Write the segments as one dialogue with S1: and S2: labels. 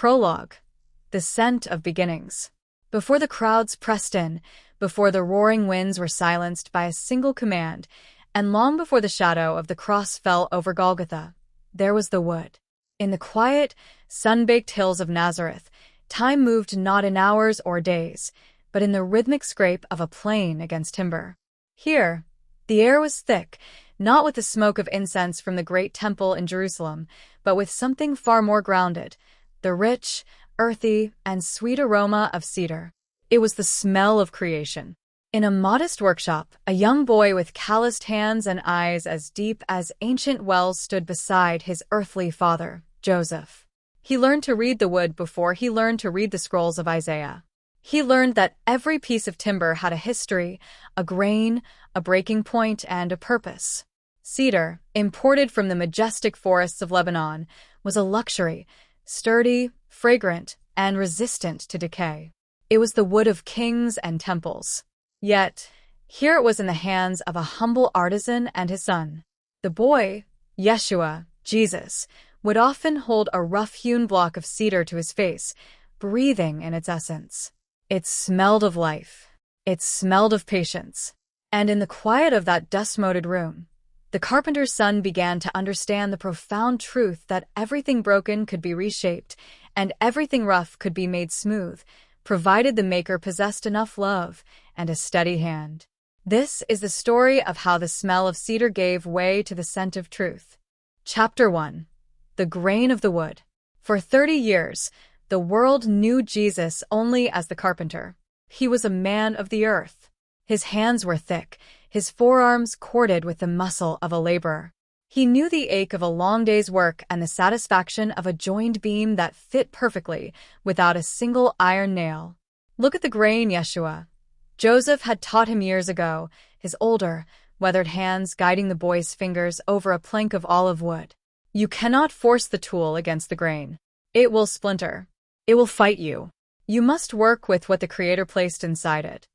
S1: Prologue. The scent of beginnings. Before the crowds pressed in, before the roaring winds were silenced by a single command, and long before the shadow of the cross fell over Golgotha, there was the wood. In the quiet, sun-baked hills of Nazareth, time moved not in hours or days, but in the rhythmic scrape of a plane against timber. Here, the air was thick, not with the smoke of incense from the great temple in Jerusalem, but with something far more grounded, the rich, earthy, and sweet aroma of cedar. It was the smell of creation. In a modest workshop, a young boy with calloused hands and eyes as deep as ancient wells stood beside his earthly father, Joseph. He learned to read the wood before he learned to read the scrolls of Isaiah. He learned that every piece of timber had a history, a grain, a breaking point, and a purpose. Cedar, imported from the majestic forests of Lebanon, was a luxury, sturdy, fragrant, and resistant to decay. It was the wood of kings and temples. Yet, here it was in the hands of a humble artisan and his son. The boy, Yeshua, Jesus, would often hold a rough-hewn block of cedar to his face, breathing in its essence. It smelled of life. It smelled of patience. And in the quiet of that dust-moted room, the carpenter's son began to understand the profound truth that everything broken could be reshaped, and everything rough could be made smooth, provided the maker possessed enough love and a steady hand. This is the story of how the smell of cedar gave way to the scent of truth. Chapter 1. The Grain of the Wood. For 30 years, the world knew Jesus only as the carpenter. He was a man of the earth. His hands were thick, his forearms corded with the muscle of a laborer. He knew the ache of a long day's work and the satisfaction of a joined beam that fit perfectly, without a single iron nail. Look at the grain, Yeshua. Joseph had taught him years ago, his older, weathered hands guiding the boy's fingers over a plank of olive wood. You cannot force the tool against the grain. It will splinter. It will fight you. You must work with what the Creator placed inside it.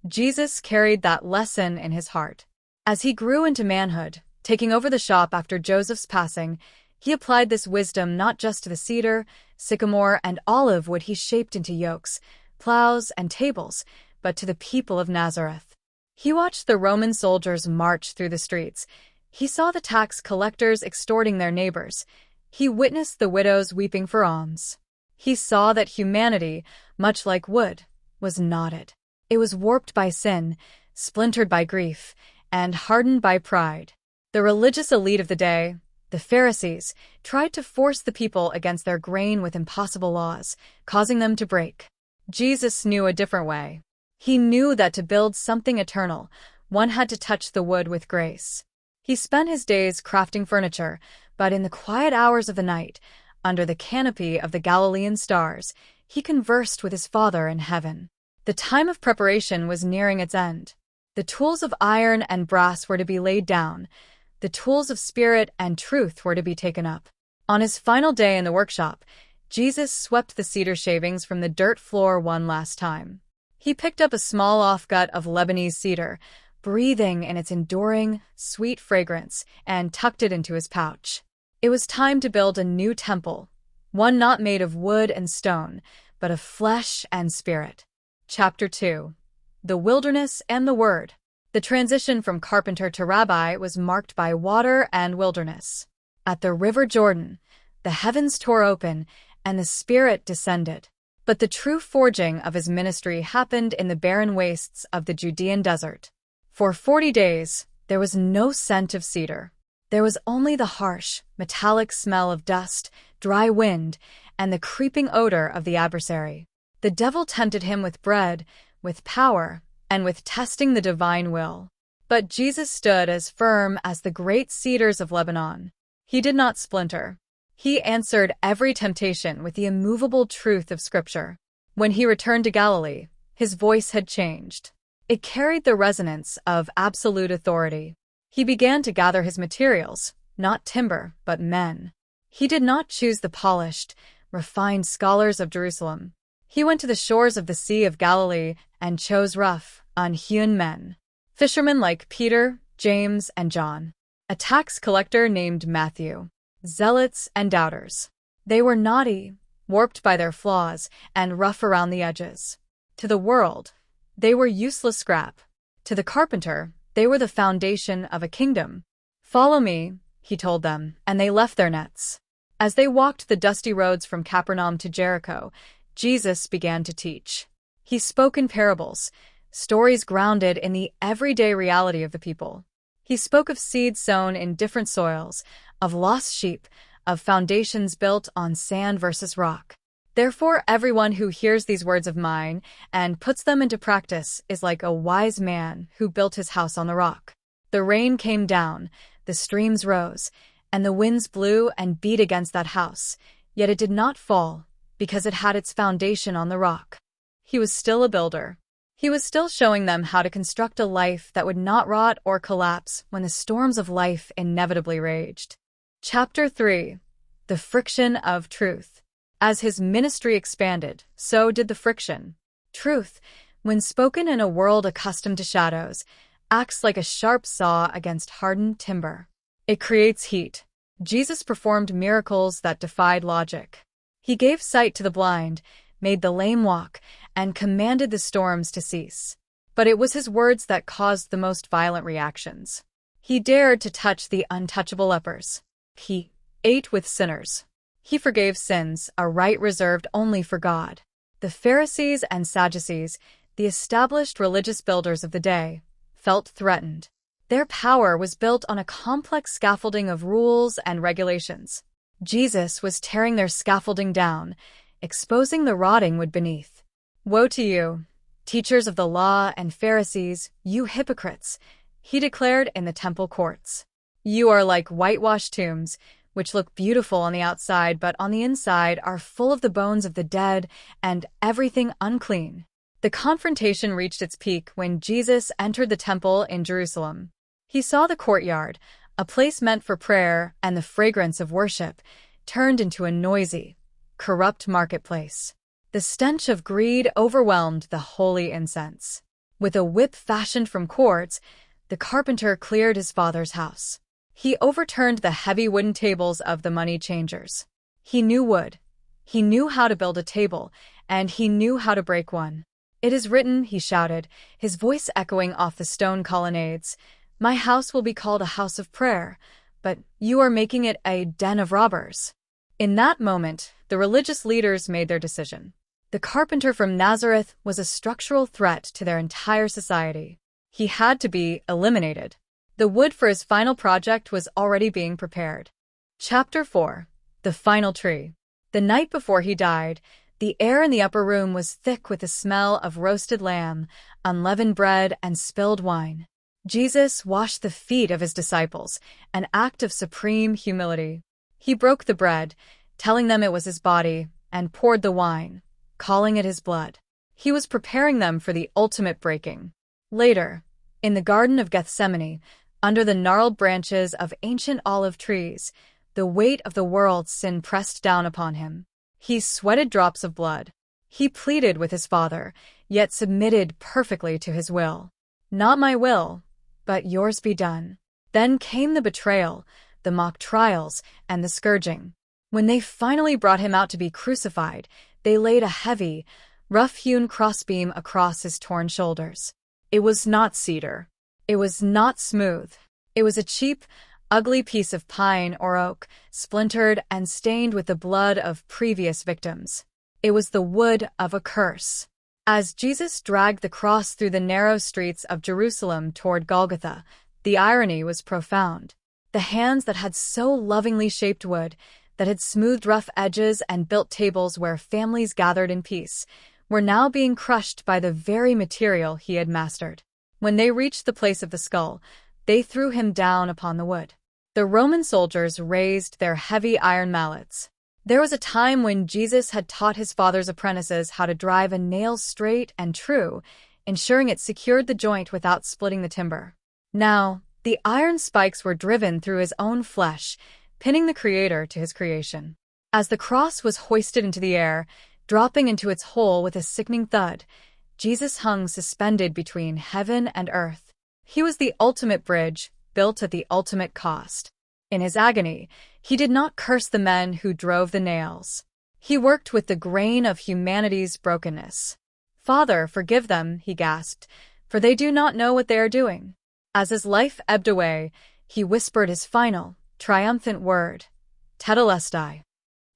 S1: Jesus carried that lesson in his heart. As he grew into manhood, taking over the shop after Joseph's passing, he applied this wisdom not just to the cedar, sycamore, and olive wood he shaped into yokes, plows, and tables, but to the people of Nazareth. He watched the Roman soldiers march through the streets. He saw the tax collectors extorting their neighbors. He witnessed the widows weeping for alms. He saw that humanity, much like wood, was knotted. It was warped by sin, splintered by grief, and hardened by pride. The religious elite of the day, the Pharisees, tried to force the people against their grain with impossible laws, causing them to break. Jesus knew a different way. He knew that to build something eternal, one had to touch the wood with grace. He spent his days crafting furniture, but in the quiet hours of the night, under the canopy of the Galilean stars, he conversed with his Father in heaven. The time of preparation was nearing its end. The tools of iron and brass were to be laid down. The tools of spirit and truth were to be taken up. On his final day in the workshop, Jesus swept the cedar shavings from the dirt floor one last time. He picked up a small offcut of Lebanese cedar, breathing in its enduring, sweet fragrance, and tucked it into his pouch. It was time to build a new temple, one not made of wood and stone, but of flesh and spirit. Chapter 2. The Wilderness and the Word. The transition from carpenter to rabbi was marked by water and wilderness. At the river Jordan, the heavens tore open and the Spirit descended. But the true forging of his ministry happened in the barren wastes of the Judean desert. For 40 days, there was no scent of cedar. There was only the harsh, metallic smell of dust, dry wind, and the creeping odor of the adversary. The devil tempted him with bread, with power, and with testing the divine will. But Jesus stood as firm as the great cedars of Lebanon. He did not splinter. He answered every temptation with the immovable truth of Scripture. When he returned to Galilee, his voice had changed. It carried the resonance of absolute authority. He began to gather his materials, not timber, but men. He did not choose the polished, refined scholars of Jerusalem. He went to the shores of the Sea of Galilee and chose rough, unhewn men. Fishermen like Peter, James, and John. A tax collector named Matthew. Zealots and doubters. They were naughty, warped by their flaws and rough around the edges. To the world, they were useless scrap. To the carpenter, they were the foundation of a kingdom. "Follow me," he told them, and they left their nets. As they walked the dusty roads from Capernaum to Jericho, Jesus began to teach. He spoke in parables, stories grounded in the everyday reality of the people. He spoke of seeds sown in different soils, of lost sheep, of foundations built on sand versus rock. Therefore, everyone who hears these words of mine and puts them into practice is like a wise man who built his house on the rock. The rain came down, the streams rose, and the winds blew and beat against that house, yet it did not fall, because it had its foundation on the rock. He was still a builder. He was still showing them how to construct a life that would not rot or collapse when the storms of life inevitably raged. Chapter 3. The Friction of Truth. As his ministry expanded, so did the friction. Truth, when spoken in a world accustomed to shadows, acts like a sharp saw against hardened timber. It creates heat. Jesus performed miracles that defied logic. He gave sight to the blind, made the lame walk, and commanded the storms to cease. But it was his words that caused the most violent reactions. He dared to touch the untouchable lepers. He ate with sinners. He forgave sins, a right reserved only for God. The Pharisees and Sadducees, the established religious builders of the day, felt threatened. Their power was built on a complex scaffolding of rules and regulations. Jesus was tearing their scaffolding down, exposing the rotting wood beneath. "Woe to you, teachers of the law and Pharisees, you hypocrites," he declared in the temple courts. "You are like whitewashed tombs, which look beautiful on the outside but on the inside are full of the bones of the dead and everything unclean." The confrontation reached its peak when Jesus entered the temple in Jerusalem. He saw the courtyard, a place meant for prayer and the fragrance of worship, turned into a noisy, corrupt marketplace. The stench of greed overwhelmed the holy incense. With a whip fashioned from cords, the carpenter cleared his father's house. He overturned the heavy wooden tables of the money changers. He knew wood. He knew how to build a table, and he knew how to break one. "It is written," he shouted, his voice echoing off the stone colonnades, "My house will be called a house of prayer, but you are making it a den of robbers." In that moment, the religious leaders made their decision. The carpenter from Nazareth was a structural threat to their entire society. He had to be eliminated. The wood for his final project was already being prepared. Chapter 4. The Final Tree. The night before he died, the air in the upper room was thick with the smell of roasted lamb, unleavened bread, and spilled wine. Jesus washed the feet of his disciples, an act of supreme humility. He broke the bread, telling them it was his body, and poured the wine, calling it his blood. He was preparing them for the ultimate breaking. Later, in the Garden of Gethsemane, under the gnarled branches of ancient olive trees, the weight of the world's sin pressed down upon him. He sweated drops of blood. He pleaded with his Father, yet submitted perfectly to his will. "Not my will, but yours be done." Then came the betrayal, the mock trials, and the scourging. When they finally brought him out to be crucified, they laid a heavy, rough-hewn crossbeam across his torn shoulders. It was not cedar. It was not smooth. It was a cheap, ugly piece of pine or oak, splintered and stained with the blood of previous victims. It was the wood of a curse. As Jesus dragged the cross through the narrow streets of Jerusalem toward Golgotha, the irony was profound. The hands that had so lovingly shaped wood, that had smoothed rough edges and built tables where families gathered in peace, were now being crushed by the very material he had mastered. When they reached the place of the skull, they threw him down upon the wood. The Roman soldiers raised their heavy iron mallets. There was a time when Jesus had taught his Father's apprentices how to drive a nail straight and true, ensuring it secured the joint without splitting the timber. Now, the iron spikes were driven through his own flesh, pinning the Creator to his creation. As the cross was hoisted into the air, dropping into its hole with a sickening thud, Jesus hung suspended between heaven and earth. He was the ultimate bridge, built at the ultimate cost. In his agony, he did not curse the men who drove the nails. He worked with the grain of humanity's brokenness. "Father, forgive them," he gasped, "for they do not know what they are doing." As his life ebbed away, he whispered his final, triumphant word, Tetelestai.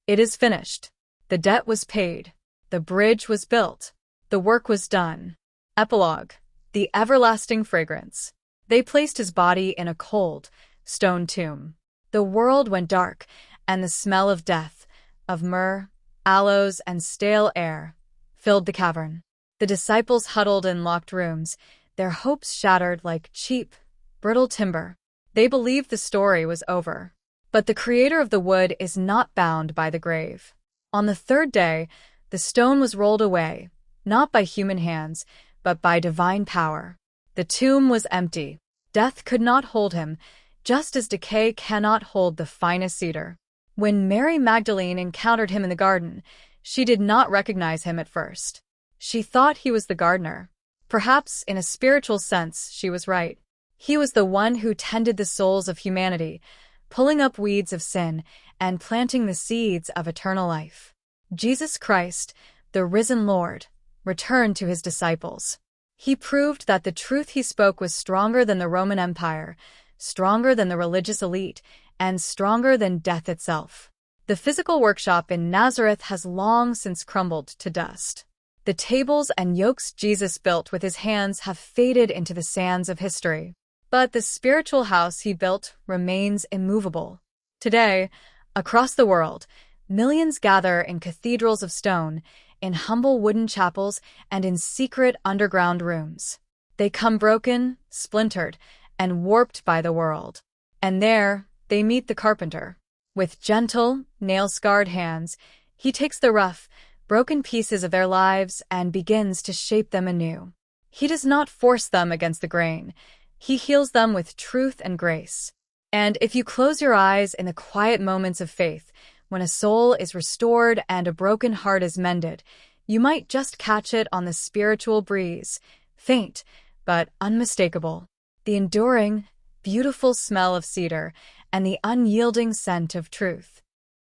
S1: It is finished. The debt was paid. The bridge was built. The work was done. Epilogue. The everlasting fragrance. They placed his body in a cold, stone tomb. The world went dark, and the smell of death, of myrrh, aloes, and stale air, filled the cavern. The disciples huddled in locked rooms, their hopes shattered like cheap, brittle timber. They believed the story was over. But the creator of the wood is not bound by the grave. On the third day, the stone was rolled away, not by human hands, but by divine power. The tomb was empty. Death could not hold him, just as decay cannot hold the finest cedar. When Mary Magdalene encountered him in the garden, she did not recognize him at first. She thought he was the gardener. Perhaps, in a spiritual sense, she was right. He was the one who tended the souls of humanity, pulling up weeds of sin and planting the seeds of eternal life. Jesus Christ, the risen Lord, returned to his disciples. He proved that the truth he spoke was stronger than the Roman Empire, stronger than the religious elite, and stronger than death itself. The physical workshop in Nazareth has long since crumbled to dust. The tables and yokes Jesus built with his hands have faded into the sands of history. But the spiritual house he built remains immovable. Today, across the world, millions gather in cathedrals of stone, in humble wooden chapels, and in secret underground rooms. They come broken, splintered, and warped by the world. And there, they meet the carpenter. With gentle, nail-scarred hands, he takes the rough, broken pieces of their lives and begins to shape them anew. He does not force them against the grain. He heals them with truth and grace. And if you close your eyes in the quiet moments of faith, when a soul is restored and a broken heart is mended, you might just catch it on the spiritual breeze, faint but unmistakable. The enduring, beautiful smell of cedar and the unyielding scent of truth.